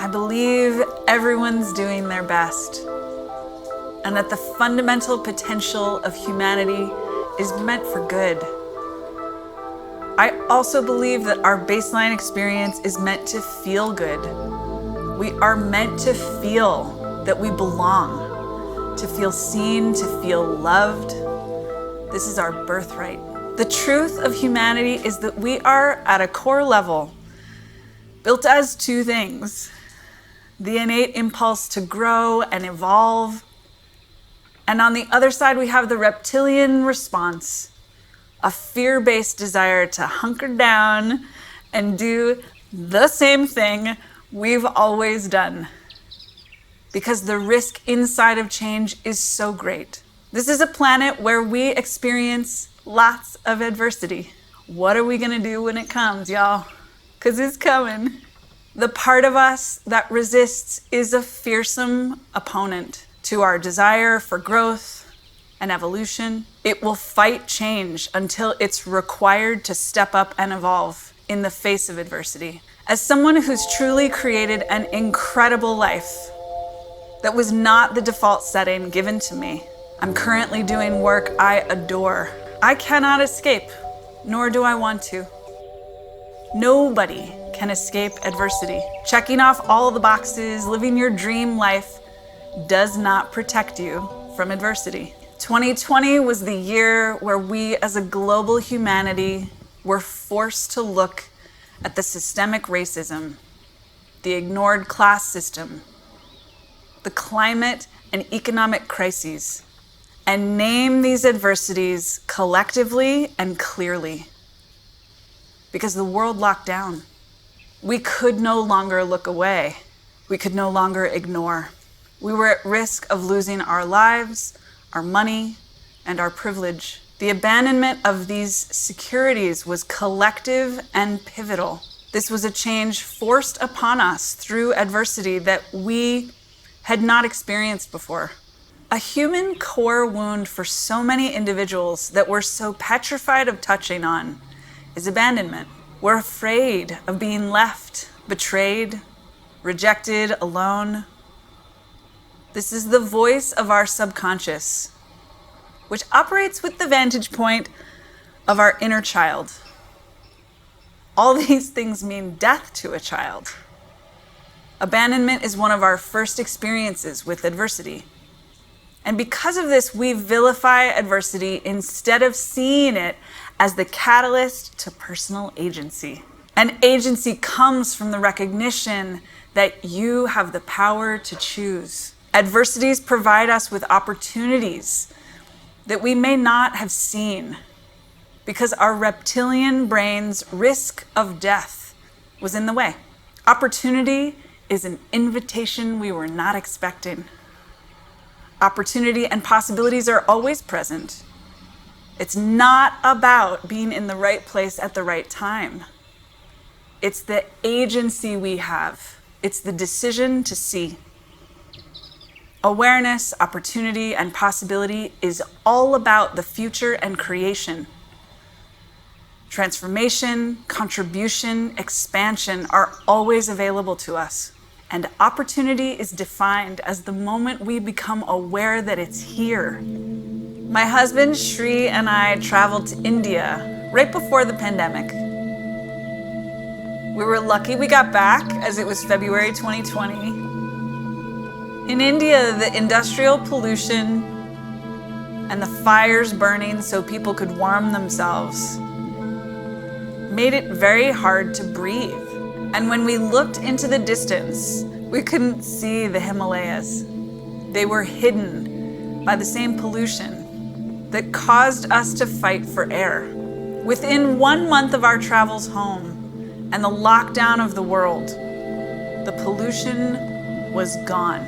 I believe everyone's doing their best, and that the fundamental potential of humanity is meant for good. I also believe that our baseline experience is meant to feel good. We are meant to feel that we belong, to feel seen, to feel loved. This is our birthright. The truth of humanity is that we are, at a core level, built as two things: the innate impulse to grow and evolve, and on the other side we have the reptilian response, a fear-based desire to hunker down and do the same thing we've always done, because the risk inside of change is so great. This is a planet where we experience lots of adversity. What are we gonna do when it comes, y'all? 'Cause it's coming. The part of us that resists is a fearsome opponent to our desire for growth and evolution. It will fight change until it's required to step up and evolve in the face of adversity. As someone who's truly created an incredible life that was not the default setting given to me, I'm currently doing work I adore. I cannot escape, nor do I want to. Nobody can escape adversity. Checking off all the boxes, living your dream life does not protect you from adversity. 2020 was the year where we as a global humanity were forced to look at the systemic racism, the ignored class system, the climate and economic crises, and name these adversities collectively and clearly. Because the world locked down. We could no longer look away. We could no longer ignore. We were at risk of losing our lives, our money, and our privilege. The abandonment of these securities was collective and pivotal. This was a change forced upon us through adversity that we had not experienced before. A human core wound for so many individuals that we're so petrified of touching on is abandonment. We're afraid of being left, betrayed, rejected, alone. This is the voice of our subconscious, which operates with the vantage point of our inner child. All these things mean death to a child. Abandonment is one of our first experiences with adversity. And because of this, we vilify adversity instead of seeing it as the catalyst to personal agency. And agency comes from the recognition that you have the power to choose. Adversities provide us with opportunities that we may not have seen because our reptilian brain's risk of death was in the way. Opportunity is an invitation we were not expecting. Opportunity and possibilities are always present. It's not about being in the right place at the right time. It's the agency we have. It's the decision to see. Awareness, opportunity, and possibility is all about the future and creation. Transformation, contribution, expansion are always available to us. And opportunity is defined as the moment we become aware that it's here. My husband, Shri, and I traveled to India right before the pandemic. We were lucky we got back as it was February 2020. In India, the industrial pollution and the fires burning so people could warm themselves made it very hard to breathe. And when we looked into the distance, we couldn't see the Himalayas. They were hidden by the same pollution that caused us to fight for air. Within 1 month of our travels home and the lockdown of the world, the pollution was gone.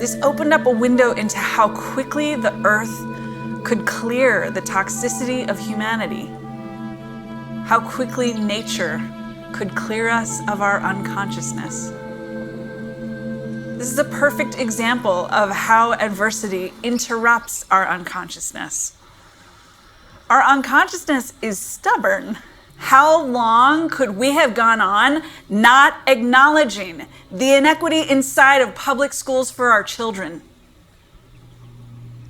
This opened up a window into how quickly the earth could clear the toxicity of humanity, how quickly nature could clear us of our unconsciousness. This is a perfect example of how adversity interrupts our unconsciousness. Our unconsciousness is stubborn. How long could we have gone on not acknowledging the inequity inside of public schools for our children?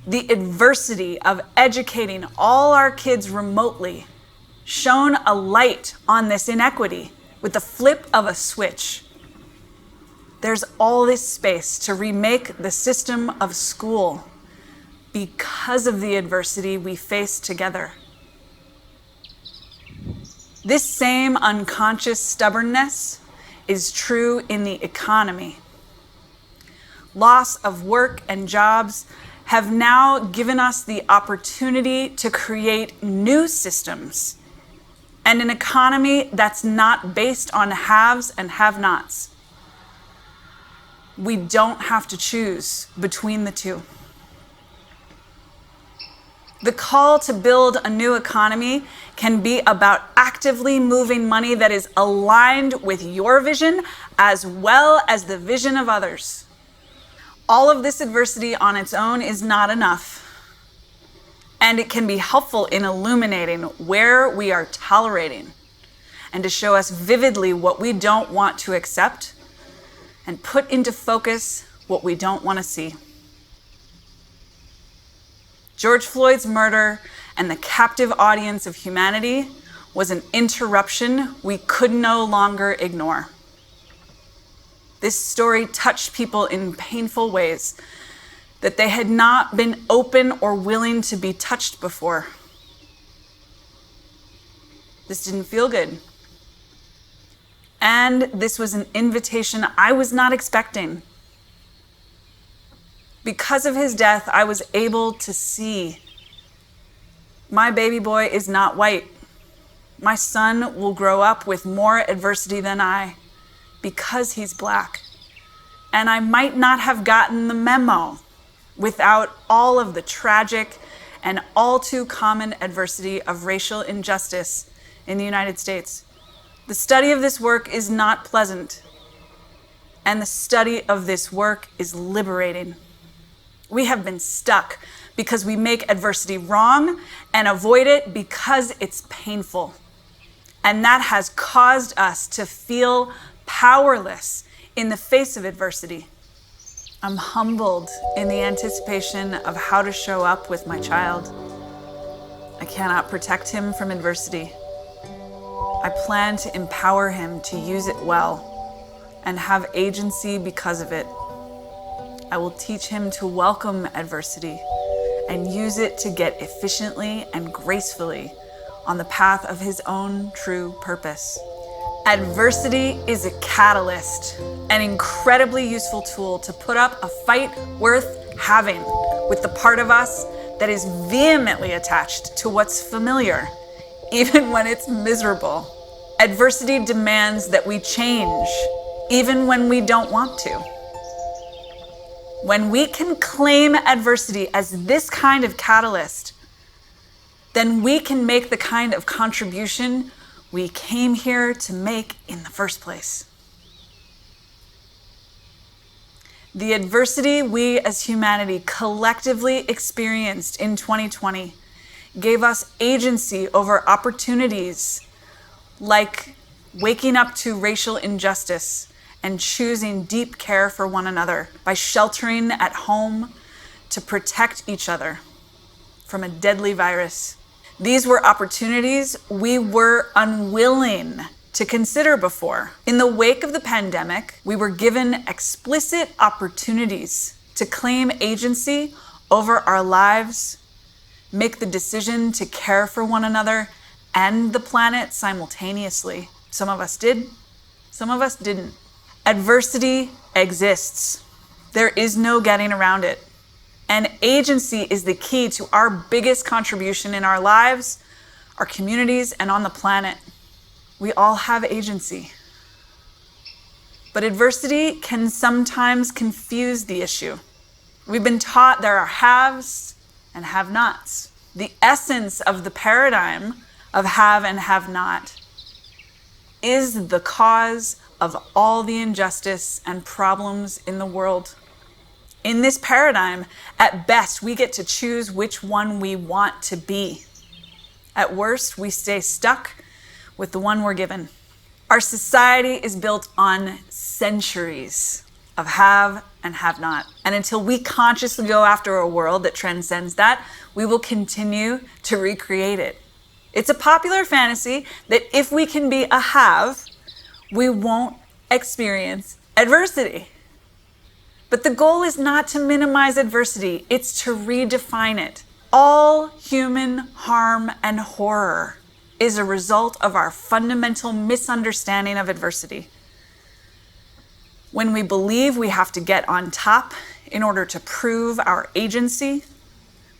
The adversity of educating all our kids remotely shone a light on this inequity with the flip of a switch. There's all this space to remake the system of school because of the adversity we face together. This same unconscious stubbornness is true in the economy. Loss of work and jobs have now given us the opportunity to create new systems and an economy that's not based on haves and have-nots. We don't have to choose between the two. The call to build a new economy can be about actively moving money that is aligned with your vision as well as the vision of others. All of this adversity on its own is not enough, and it can be helpful in illuminating where we are tolerating and to show us vividly what we don't want to accept and put into focus what we don't want to see. George Floyd's murder and the captive audience of humanity was an interruption we could no longer ignore. This story touched people in painful ways that they had not been open or willing to be touched before. This didn't feel good. And this was an invitation I was not expecting. Because of his death, I was able to see my baby boy is not white. My son will grow up with more adversity than I because he's Black. And I might not have gotten the memo without all of the tragic and all too common adversity of racial injustice in the United States. The study of this work is not pleasant, and the study of this work is liberating. We have been stuck because we make adversity wrong and avoid it because it's painful. And that has caused us to feel powerless in the face of adversity. I'm humbled in the anticipation of how to show up with my child. I cannot protect him from adversity. I plan to empower him to use it well and have agency because of it. I will teach him to welcome adversity and use it to get efficiently and gracefully on the path of his own true purpose. Adversity is a catalyst, an incredibly useful tool to put up a fight worth having with the part of us that is vehemently attached to what's familiar, even when it's miserable. Adversity demands that we change, even when we don't want to. When we can claim adversity as this kind of catalyst, then we can make the kind of contribution we came here to make in the first place. The adversity we as humanity collectively experienced in 2020 gave us agency over opportunities like waking up to racial injustice and choosing deep care for one another by sheltering at home to protect each other from a deadly virus. These were opportunities we were unwilling to consider before. In the wake of the pandemic, we were given explicit opportunities to claim agency over our lives, make the decision to care for one another and the planet simultaneously. Some of us did, some of us didn't. Adversity exists. There is no getting around it. And agency is the key to our biggest contribution in our lives, our communities, and on the planet. We all have agency. But adversity can sometimes confuse the issue. We've been taught there are haves and have-nots. The essence of the paradigm of have and have-not is the cause of all the injustice and problems in the world. In this paradigm, at best, we get to choose which one we want to be. At worst, we stay stuck with the one we're given. Our society is built on centuries of have and have not. And until we consciously go after a world that transcends that, we will continue to recreate it. It's a popular fantasy that if we can be a have, we won't experience adversity. But the goal is not to minimize adversity, it's to redefine it. All human harm and horror is a result of our fundamental misunderstanding of adversity. When we believe we have to get on top in order to prove our agency,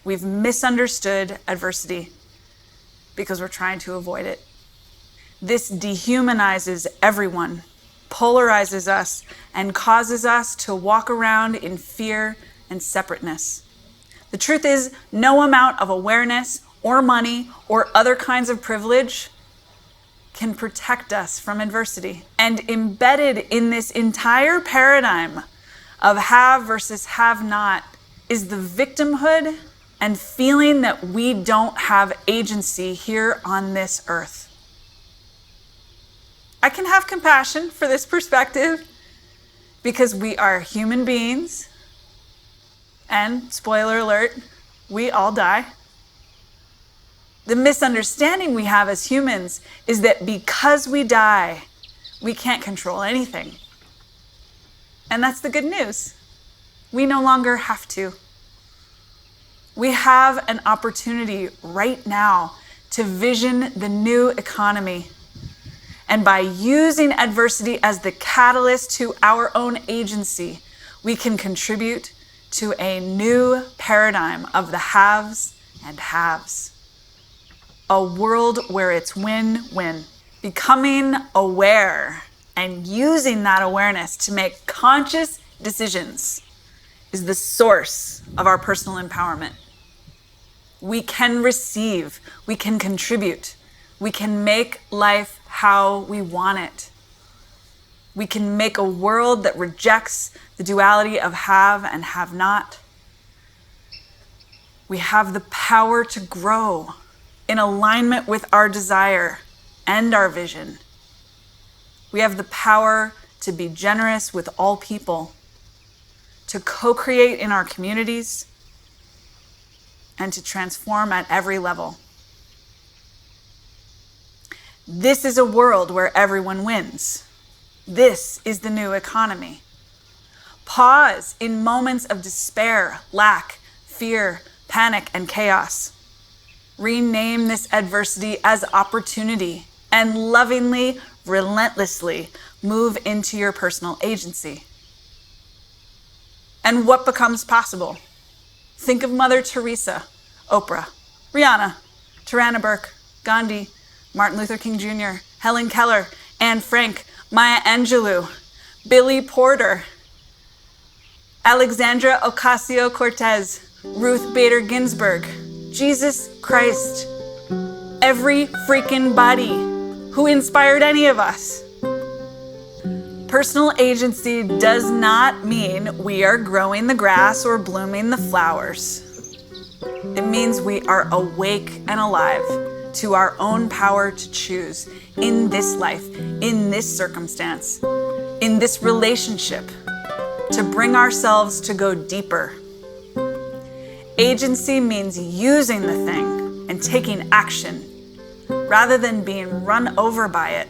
we've misunderstood adversity because we're trying to avoid it. This dehumanizes everyone, polarizes us, and causes us to walk around in fear and separateness. The truth is, no amount of awareness or money or other kinds of privilege can protect us from adversity. And embedded in this entire paradigm of have versus have not is the victimhood and feeling that we don't have agency here on this earth. I can have compassion for this perspective because we are human beings, and spoiler alert, we all die. The misunderstanding we have as humans is that because we die, we can't control anything. And that's the good news. We no longer have to. We have an opportunity right now to vision the new economy. And by using adversity as the catalyst to our own agency, we can contribute to a new paradigm of the haves and haves. A world where it's win-win. Becoming aware and using that awareness to make conscious decisions is the source of our personal empowerment. We can receive, we can contribute, we can make life how we want it. We can make a world that rejects the duality of have and have not. We have the power to grow in alignment with our desire and our vision. We have the power to be generous with all people, to co-create in our communities, and to transform at every level. This is a world where everyone wins. This is the new economy. Pause in moments of despair, lack, fear, panic, and chaos. Rename this adversity as opportunity and lovingly, relentlessly move into your personal agency. And what becomes possible? Think of Mother Teresa, Oprah, Rihanna, Tarana Burke, Gandhi, Martin Luther King Jr., Helen Keller, Anne Frank, Maya Angelou, Billy Porter, Alexandra Ocasio-Cortez, Ruth Bader Ginsburg, Jesus Christ, every freaking body who inspired any of us. Personal agency does not mean we are growing the grass or blooming the flowers. It means we are awake and alive to our own power to choose in this life, in this circumstance, in this relationship, to bring ourselves to go deeper. Agency means using the thing and taking action rather than being run over by it.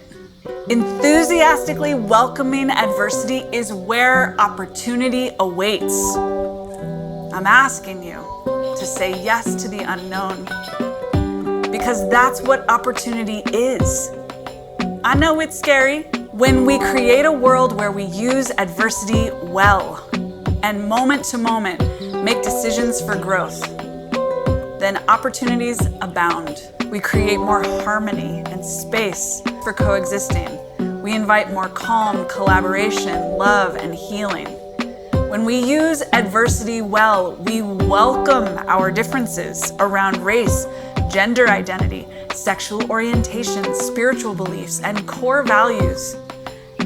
Enthusiastically welcoming adversity is where opportunity awaits. I'm asking you to say yes to the unknown, because that's what opportunity is. I know it's scary. When we create a world where we use adversity well and moment to moment make decisions for growth, then opportunities abound. We create more harmony and space for coexisting. We invite more calm, collaboration, love, and healing. When we use adversity well, we welcome our differences around race, gender identity, sexual orientation, spiritual beliefs, and core values.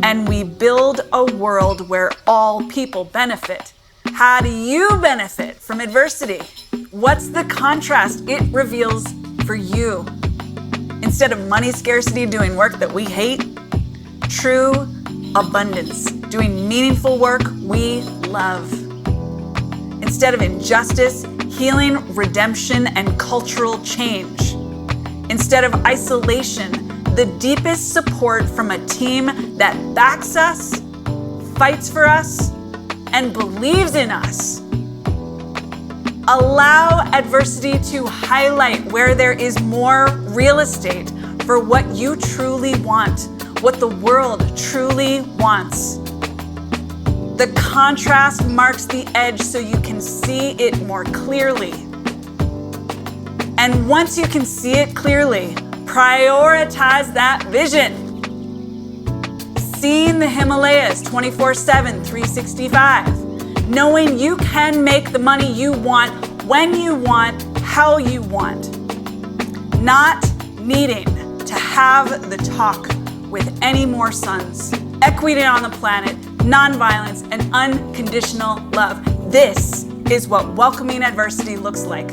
And we build a world where all people benefit. How do you benefit from adversity? What's the contrast it reveals for you? Instead of money scarcity, doing work that we hate, true abundance, doing meaningful work we love. Instead of injustice, healing, redemption, and cultural change. Instead of isolation, the deepest support from a team that backs us, fights for us, and believes in us. Allow adversity to highlight where there is more real estate for what you truly want, what the world truly wants. The contrast marks the edge so you can see it more clearly. And once you can see it clearly, prioritize that vision. Seeing the Himalayas 24/7, 365. Knowing you can make the money you want, when you want, how you want. Not needing to have the talk with any more sons. Equity on the planet, nonviolence, and unconditional love. This is what welcoming adversity looks like.